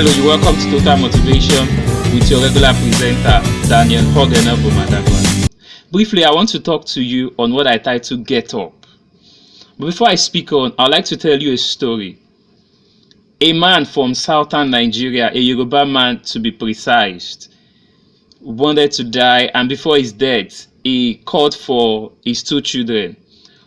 Hello, you welcome to Total Motivation with your regular presenter, Daniel Madagwa. Briefly, I want to talk to you on what I title Get Up. But before I speak on, I'd like to tell you a story. A man from southern Nigeria, a Yoruba man to be precise, wanted to die, and before his death, he called for his two children.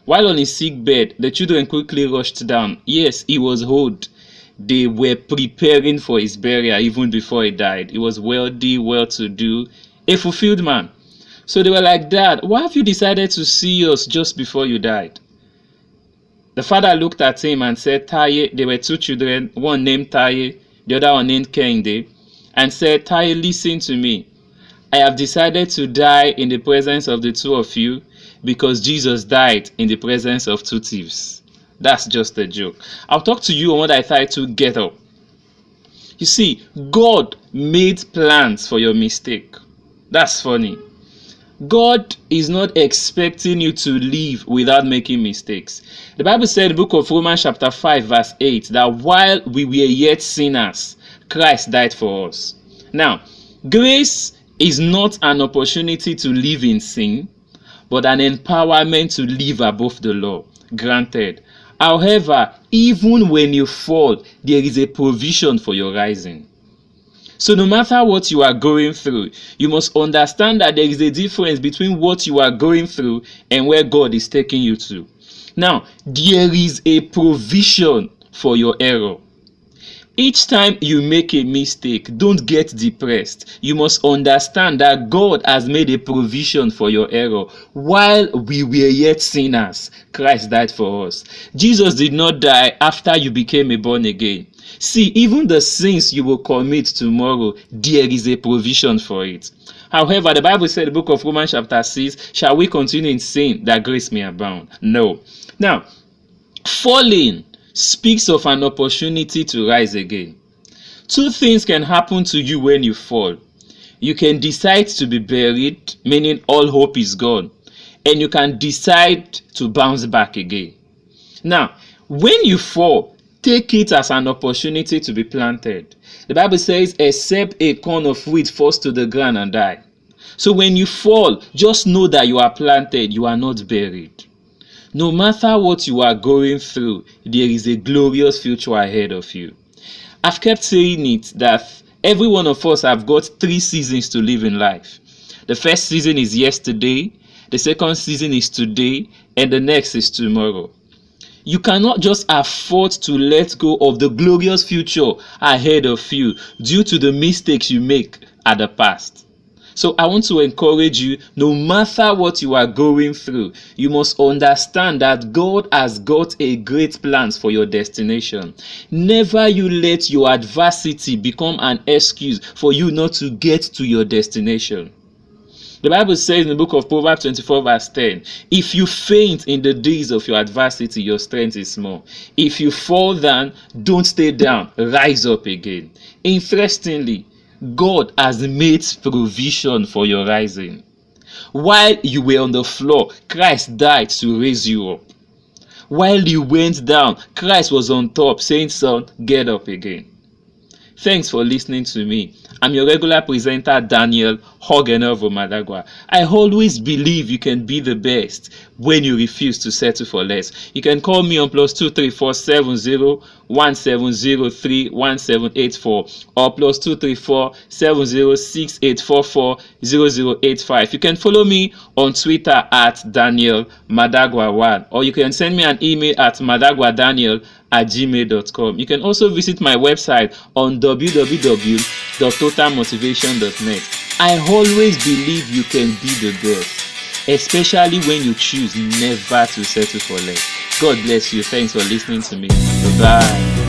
While on his sick bed, the children quickly rushed down. Yes, he was old. They were preparing for his burial even before he died. He was wealthy, well-to-do, a fulfilled man. So they were like, "Dad, why have you decided to see us just before you died?" The father looked at him and said, "Taye," there were two children, one named Taye, the other one named Kehinde, and said, "Taye, listen to me. I have decided to die in the presence of the two of you because Jesus died in the presence of two thieves." That's just a joke. I'll talk to you on what I title Get Up. You see, God made plans for your mistake. That's funny. God is not expecting you to live without making mistakes. The Bible said in the book of Romans chapter 5 verse 8 that while we were yet sinners, Christ died for us. Now, grace is not an opportunity to live in sin, but an empowerment to live above the law. Granted. However, even when you fall, there is a provision for your rising. So no matter what you are going through, you must understand that there is a difference between what you are going through and where God is taking you to. Now, there is a provision for your error. Each time you make a mistake, don't get depressed. You must understand that God has made a provision for your error. While we were yet sinners, Christ died for us. Jesus did not die after you became a born again. See, even the sins you will commit tomorrow, there is a provision for it. However, the Bible said in the book of Romans chapter 6, shall we continue in sin that grace may abound? No. Now, falling speaks of an opportunity to rise again. Two things can happen to you when you fall. You can decide to be buried, meaning all hope is gone, and you can decide to bounce back again. Now, when you fall, take it as an opportunity to be planted. The Bible says, except a corn of wheat falls to the ground and die. So when you fall, just know that you are planted, you are not buried. No matter what you are going through, there is a glorious future ahead of you. I've kept saying it that every one of us have got 3 seasons to live in life. The first season is yesterday, the second season is today, and the next is tomorrow. You cannot just afford to let go of the glorious future ahead of you due to the mistakes you make at the past. So I want to encourage you, no matter what you are going through, you must understand that God has got a great plans for your destination. Never you let your adversity become an excuse for you not to get to your destination. The Bible says in the book of Proverbs 24 verse 10, if you faint in the days of your adversity, your strength is small. If you fall down, don't stay down, rise up again. Interestingly, God has made provision for your rising. While you were on the floor, Christ died to raise you up. While you went down, Christ was on top saying, "Son, get up again." Thanks for listening to me. I'm your regular presenter, Daniel Madagwa. I always believe you can be the best when you refuse to settle for less. You can call me on +2347017031784 or +2347068440085. You can follow me on Twitter at Daniel Madagwa1, or you can send me an email at madagwadaniel@gmail.com. You can also visit my website on www.totalmotivation.net. I always believe you can be the best, especially when you choose never to settle for less. God bless you. Thanks for listening to me. Bye-bye.